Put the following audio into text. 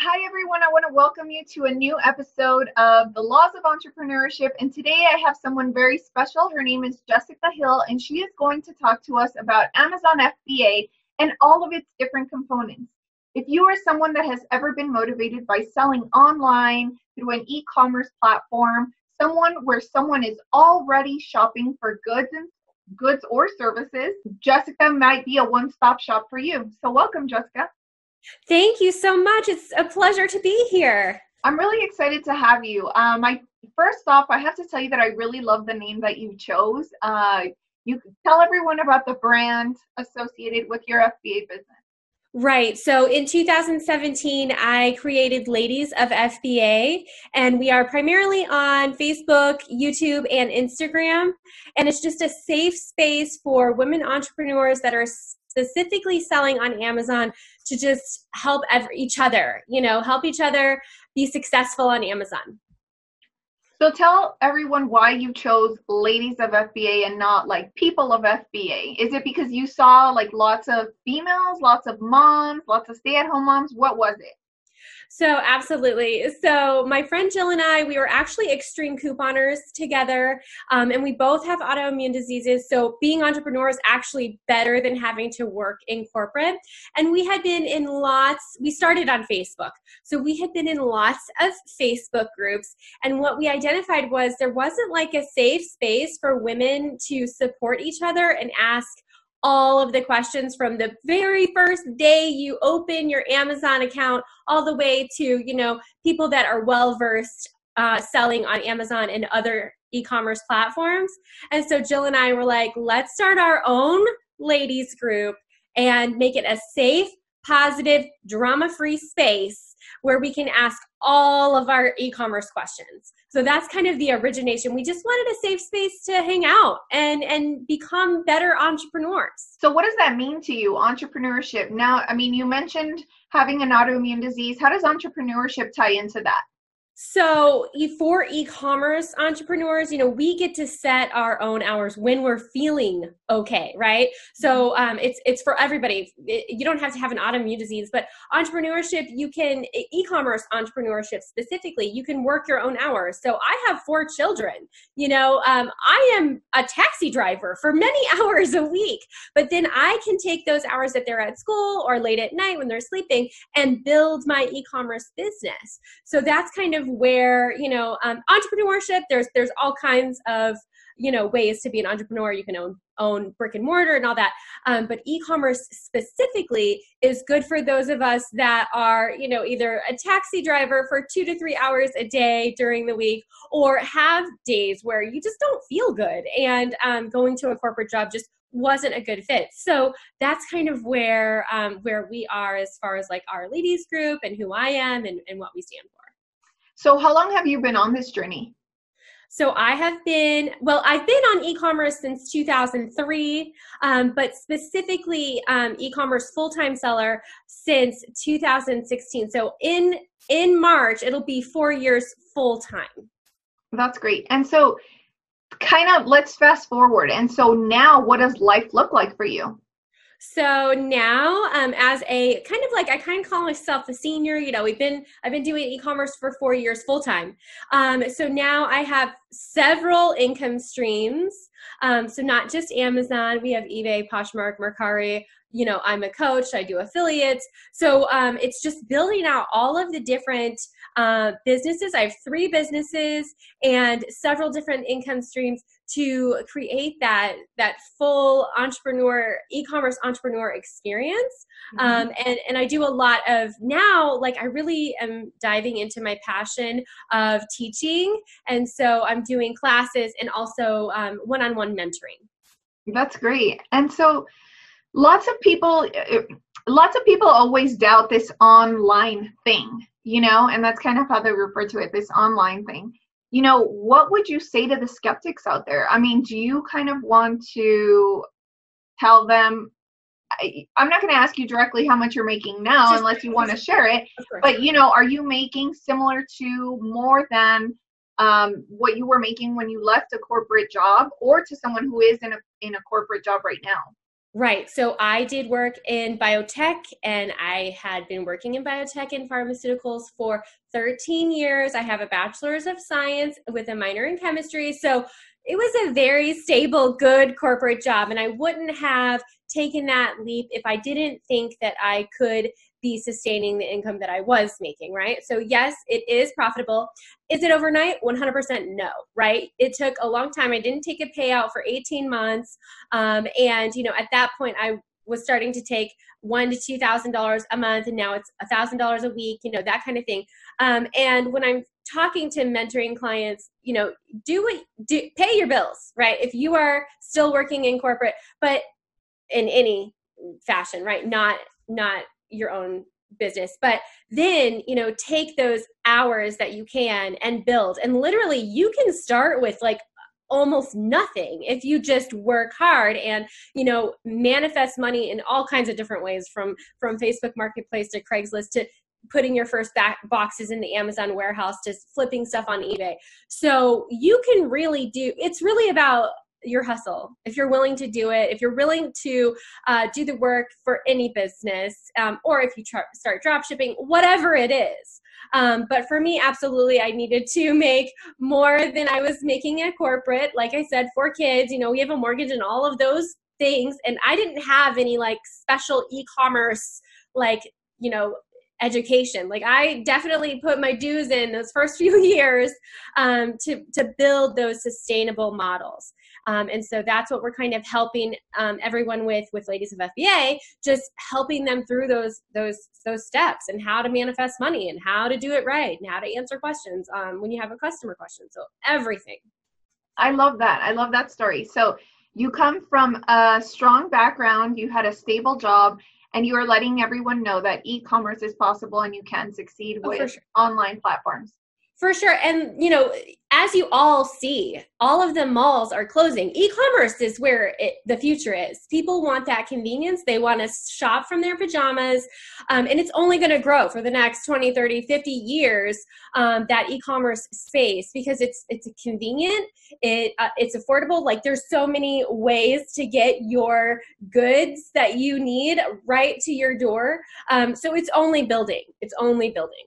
Hi, everyone. I want to welcome you to a new episode of The Laws of Entrepreneurship. And today I have someone very special. Her name is Jessica Hill, and she is going to talk to us about Amazon FBA and all of its different components. If you are someone that has ever been motivated by selling online through an e-commerce platform, someone where someone is already shopping for goods or services, Jessica might be a one-stop shop for you. So welcome, Jessica. Thank you so much. It's a pleasure to be here. I'm really excited to have you. First off, I have to tell you that I really love the name that you chose. You can tell everyone about the brand associated with your FBA business. Right. So in 2017, I created Ladies of FBA, and we are primarily on Facebook, YouTube, and Instagram. And it's just a safe space for women entrepreneurs that are specifically selling on Amazon to just help each other, help each other be successful on Amazon. So tell everyone why you chose Ladies of FBA and not like People of FBA. Is it because you saw like lots of females, lots of moms, lots of stay-at-home moms? What was it? So absolutely. So my friend Jill and I, we were actually extreme couponers together, and we both have autoimmune diseases. So being entrepreneurs is actually better than having to work in corporate. And we had been in we started on Facebook. So we had been in lots of Facebook groups. And what we identified was there wasn't like a safe space for women to support each other and ask all of the questions from the very first day you open your Amazon account all the way to, people that are well-versed selling on Amazon and other e-commerce platforms. And so Jill and I were like, let's start our own ladies group and make it a safe, positive, drama-free space where we can ask all of our e-commerce questions. So that's kind of the origination. We just wanted a safe space to hang out and become better entrepreneurs. So what does that mean to you, entrepreneurship? Now, you mentioned having an autoimmune disease. How does entrepreneurship tie into that? So for e-commerce entrepreneurs, we get to set our own hours when we're feeling okay, right? So it's for everybody. You don't have to have an autoimmune disease, but entrepreneurship, e-commerce entrepreneurship specifically, you can work your own hours. So I have 4 children. I am a taxi driver for many hours a week, but then I can take those hours that they're at school or late at night when they're sleeping and build my e-commerce business. So that's kind of where, entrepreneurship, there's all kinds of, ways to be an entrepreneur. You can own brick and mortar and all that. But e-commerce specifically is good for those of us that are, either a taxi driver for 2 to 3 hours a day during the week, or have days where you just don't feel good and going to a corporate job just wasn't a good fit. So that's kind of where we are as far as like our ladies group and who I am and what we stand for. So how long have you been on this journey? So I've been on e-commerce since 2003, but specifically e-commerce full-time seller since 2016. So in March, it'll be 4 years full-time. That's great. And so let's fast forward. And so now what does life look like for you? So now, as I call myself a senior. I've been doing e-commerce for 4 years full time. So now I have several income streams. So not just Amazon. We have eBay, Poshmark, Mercari. I'm a coach. I do affiliates. So it's just building out all of the different businesses. I have 3 businesses and several different income streams to create that full e-commerce entrepreneur experience. Mm-hmm. And I do a lot of now, like I really am diving into my passion of teaching. And so I'm doing classes and also one-on-one mentoring. That's great. And so lots of people always doubt this online thing, and that's kind of how they refer to it, this online thing. What would you say to the skeptics out there? Do you kind of want to tell them, I'm not going to ask you directly how much you're making now unless you want to share it, but are you making similar to more than what you were making when you left a corporate job, or to someone who is in a corporate job right now? Right. So I did work in biotech, and I had been working in biotech and pharmaceuticals for 13 years. I have a bachelor's of science with a minor in chemistry. So it was a very stable, good corporate job. And I wouldn't have taken that leap if I didn't think that I could be sustaining the income that I was making, right? So yes, it is profitable. Is it overnight? 100% no, right? It took a long time. I didn't take a payout for 18 months. And, at that point, I was starting to take $1,000 to $2,000 a month, and now it's $1,000 a week, that kind of thing. And when I'm talking to mentoring clients, pay your bills, right? If you are still working in corporate, but in any fashion, right? Not your own business, but then, take those hours that you can and build. And literally you can start with like almost nothing if you just work hard and, manifest money in all kinds of different ways, from Facebook Marketplace to Craigslist to putting your first boxes in the Amazon warehouse to flipping stuff on eBay. So you can really it's really about your hustle. If you're willing to do it, if you're willing to do the work for any business, or if you start drop shipping, whatever it is. But for me, absolutely, I needed to make more than I was making at corporate. Like I said, 4 kids, we have a mortgage and all of those things. And I didn't have any like special e-commerce, education. Like I definitely put my dues in those first few years to build those sustainable models. And so that's what we're kind of helping everyone with Ladies of FBA, just helping them through those steps and how to manifest money and how to do it right and how to answer questions when you have a customer question. So everything. I love that. I love that story. So you come from a strong background, you had a stable job, and you are letting everyone know that e-commerce is possible and you can succeed with online platforms. For sure. And, as you all see, all of the malls are closing. E-commerce is where the future is. People want that convenience. They want to shop from their pajamas. And it's only going to grow for the next 20, 30, 50 years, that e-commerce space, because it's convenient. It's affordable. Like there's so many ways to get your goods that you need right to your door. So it's only building. It's only building.